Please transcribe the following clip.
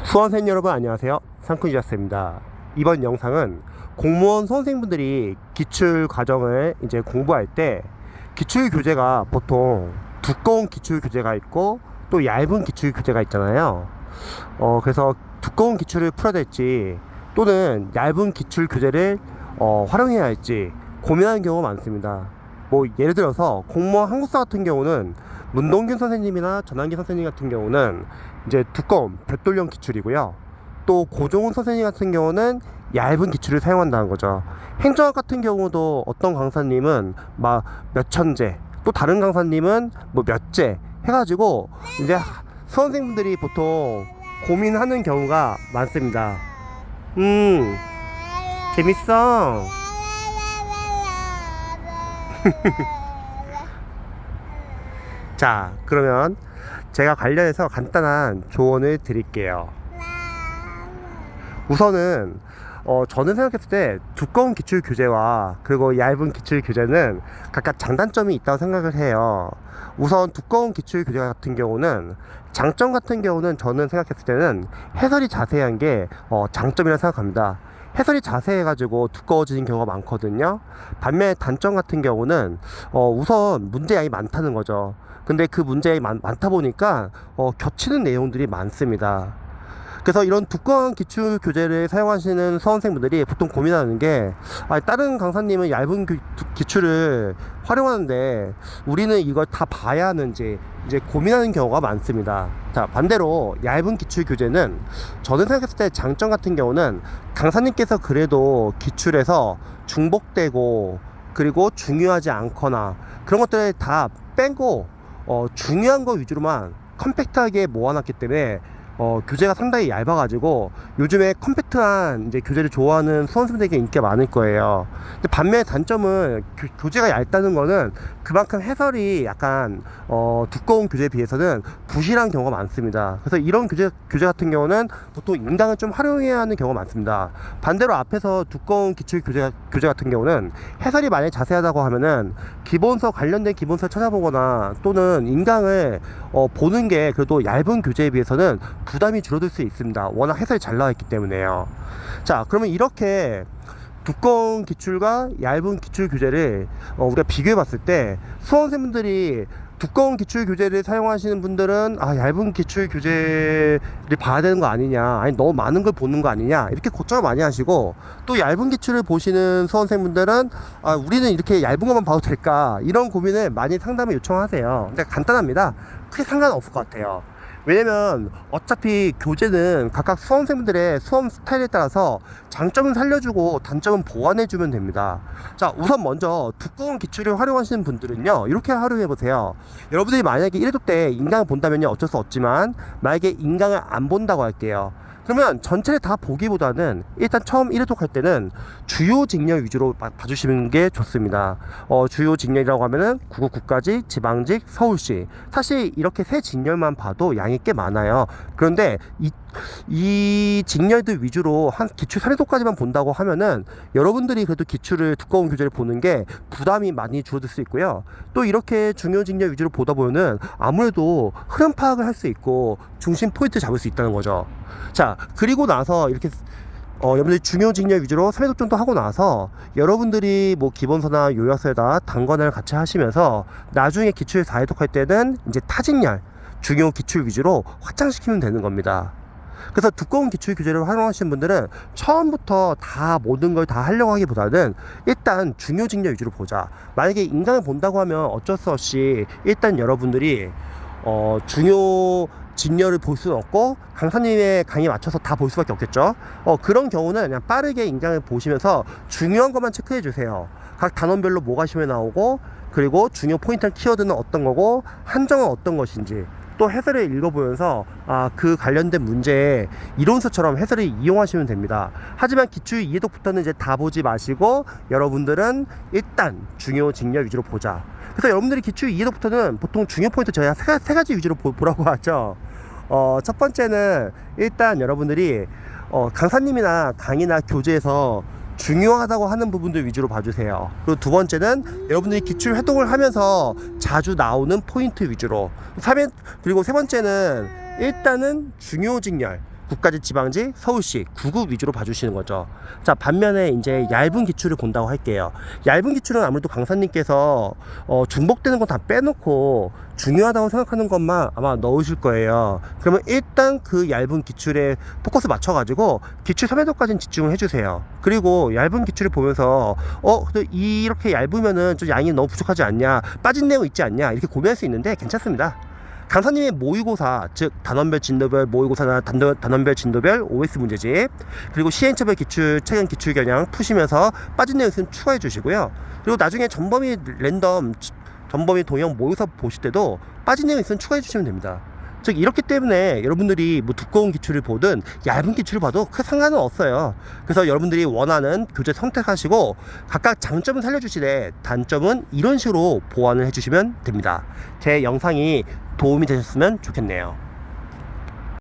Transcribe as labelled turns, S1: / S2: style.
S1: 수험생 여러분 안녕하세요. 상쿠이자스입니다. 이번 영상은 공무원 수험생분들이 기출 과정을 이제 공부할 때 기출 교재가 보통 두꺼운 기출 교재가 있고 또 얇은 기출 교재가 있잖아요. 그래서 두꺼운 기출을 풀어야 될지 또는 얇은 기출 교재를 활용해야 할지 고민하는 경우가 많습니다. 뭐 예를 들어서 공무원 한국사 같은 경우는 문동균 선생님이나 전환기 선생님 같은 경우는 이제 두꺼운 벽돌형 기출이고요. 또 고종훈 선생님 같은 경우는 얇은 기출을 사용한다는 거죠. 행정학 같은 경우도 어떤 강사님은 막 몇 천제, 또 다른 강사님은 뭐 몇제 해가지고 이제 수험생분들이 보통 고민하는 경우가 많습니다. 재밌어. 자, 그러면 제가 관련해서 간단한 조언을 드릴게요. 우선은 저는 생각했을 때 두꺼운 기출 교재와 그리고 얇은 기출 교재는 각각 장단점이 있다고 생각을 해요. 우선 두꺼운 기출 교재 같은 경우는 장점 같은 경우는 저는 생각했을 때는 해설이 자세한 게 장점이라고 생각합니다. 해설이 자세해가지고 두꺼워지는 경우가 많거든요. 반면에 단점 같은 경우는 우선 문제량이 많다는 거죠. 근데 그 문제량이 많다 보니까 겹치는 내용들이 많습니다. 그래서 이런 두꺼운 기출 교재를 사용하시는 수험생분들이 보통 고민하는 게 다른 강사님은 얇은 기출을 활용하는데 우리는 이걸 다 봐야 하는지 이제 고민하는 경우가 많습니다. 자, 반대로 얇은 기출 교재는 저는 생각했을 때 장점 같은 경우는 강사님께서 그래도 기출에서 중복되고 그리고 중요하지 않거나 그런 것들을 다 빼고 중요한 거 위주로만 컴팩트하게 모아놨기 때문에 교재가 상당히 얇아가지고 요즘에 컴팩트한 이제 교재를 좋아하는 수험생들에게 인기가 많을 거예요. 근데 반면에 단점은 교재가 얇다는 거는 그만큼 해설이 약간 두꺼운 교재에 비해서는 부실한 경우가 많습니다. 그래서 이런 교재 같은 경우는 보통 인강을 좀 활용해야 하는 경우가 많습니다. 반대로 앞에서 두꺼운 기출 교재 같은 경우는 해설이 만약에 자세하다고 하면은 기본서 관련된 기본서 찾아보거나 또는 인강을 보는 게 그래도 얇은 교재에 비해서는 부담이 줄어들 수 있습니다. 워낙 해설이 잘 나와 있기 때문에요. 자, 그러면 이렇게 두꺼운 기출과 얇은 기출 교재를 우리가 비교해 봤을 때 수험생분들이 두꺼운 기출 교재를 사용하시는 분들은 얇은 기출 교재를 봐야 되는 거 아니냐, 아니 너무 많은 걸 보는 거 아니냐 이렇게 걱정을 많이 하시고, 또 얇은 기출을 보시는 수험생분들은 우리는 이렇게 얇은 것만 봐도 될까 이런 고민을 많이 상담을 요청하세요. 근데 간단합니다. 크게 상관없을 것 같아요. 왜냐면 어차피 교재는 각각 수험생분들의 수험 스타일에 따라서 장점은 살려주고 단점은 보완해주면 됩니다. 자, 우선 먼저 두꺼운 기출을 활용하시는 분들은요, 이렇게 활용해보세요. 여러분들이 만약에 1회독 때 인강을 본다면 어쩔 수 없지만 만약에 인강을 안 본다고 할게요. 그러면 전체를 다 보기보다는 일단 처음 1회독 할 때는 주요 직렬 위주로 봐주시는 게 좋습니다. 주요 직렬이라고 하면은 구국구까지, 지방직, 서울시. 사실 이렇게 세 직렬만 봐도 양이 꽤 많아요. 그런데 이 직렬들 위주로 한 기출 3회독까지만 본다고 하면은 여러분들이 그래도 기출을 두꺼운 교재를 보는 게 부담이 많이 줄어들 수 있고요. 또 이렇게 중요 직렬 위주로 보다 보면은 아무래도 흐름 파악을 할 수 있고 중심 포인트 잡을 수 있다는 거죠. 자, 그리고 나서 이렇게 여러분들이 중요 직렬 위주로 3회독 정도 하고 나서 여러분들이 뭐 기본서나 요약서에다 단권을 같이 하시면서 나중에 기출 4회독 할 때는 이제 타직렬 중요 기출 위주로 확장시키면 되는 겁니다. 그래서 두꺼운 기출 교재를 활용하시는 분들은 처음부터 다 모든 걸 다 하려고 하기보다는 일단 중요 직렬 위주로 보자. 만약에 인강을 본다고 하면 어쩔 수 없이 일단 여러분들이 중요 직렬을 볼 수는 없고 강사님의 강의에 맞춰서 다 볼 수밖에 없겠죠. 그런 경우는 그냥 빠르게 인강을 보시면서 중요한 것만 체크해 주세요. 각 단원별로 뭐가 시험에 나오고, 그리고 중요 포인트 키워드는 어떤 거고 한정은 어떤 것인지, 또 해설을 읽어보면서 그 관련된 문제의 이론서처럼 해설을 이용하시면 됩니다. 하지만 기출 2회독부터는 이제 다 보지 마시고 여러분들은 일단 중요 직렬 위주로 보자. 그래서 여러분들이 기출 2회독부터는 보통 중요 포인트 저희가 세 가지 위주로 보라고 하죠. 첫 번째는 일단 여러분들이 강사님이나 강의나 교재에서 중요하다고 하는 부분들 위주로 봐주세요. 그리고 두 번째는 여러분들이 기출 활동을 하면서 자주 나오는 포인트 위주로. 그리고 세 번째는 일단은 중요 직렬, 국가지방지, 서울시, 구급 위주로 봐주시는 거죠. 자, 반면에 이제 얇은 기출을 본다고 할게요. 얇은 기출은 아무래도 강사님께서 중복되는 건 다 빼놓고 중요하다고 생각하는 것만 아마 넣으실 거예요. 그러면 일단 그 얇은 기출에 포커스 맞춰가지고 기출 선회도까지는 집중을 해주세요. 그리고 얇은 기출을 보면서 근데 이렇게 얇으면은 좀 양이 너무 부족하지 않냐, 빠진 내용 있지 않냐, 이렇게 고민할 수 있는데 괜찮습니다. 강사님의 모의고사, 즉 단원별 진도별 모의고사나 단원별 진도별 OS 문제집, 그리고 시행처별 기출, 최근 기출 겨냥 푸시면서 빠진 내용 있으면 추가해 주시고요. 그리고 나중에 전범위 랜덤, 전범위 동형 모의고사 보실 때도 빠진 내용 있으면 추가해 주시면 됩니다. 즉 이렇기 때문에 여러분들이 뭐 두꺼운 기출을 보든 얇은 기출을 봐도 큰 상관은 없어요. 그래서 여러분들이 원하는 교재 선택하시고 각각 장점은 살려주시되 단점은 이런 식으로 보완을 해주시면 됩니다. 제 영상이 도움이 되셨으면 좋겠네요.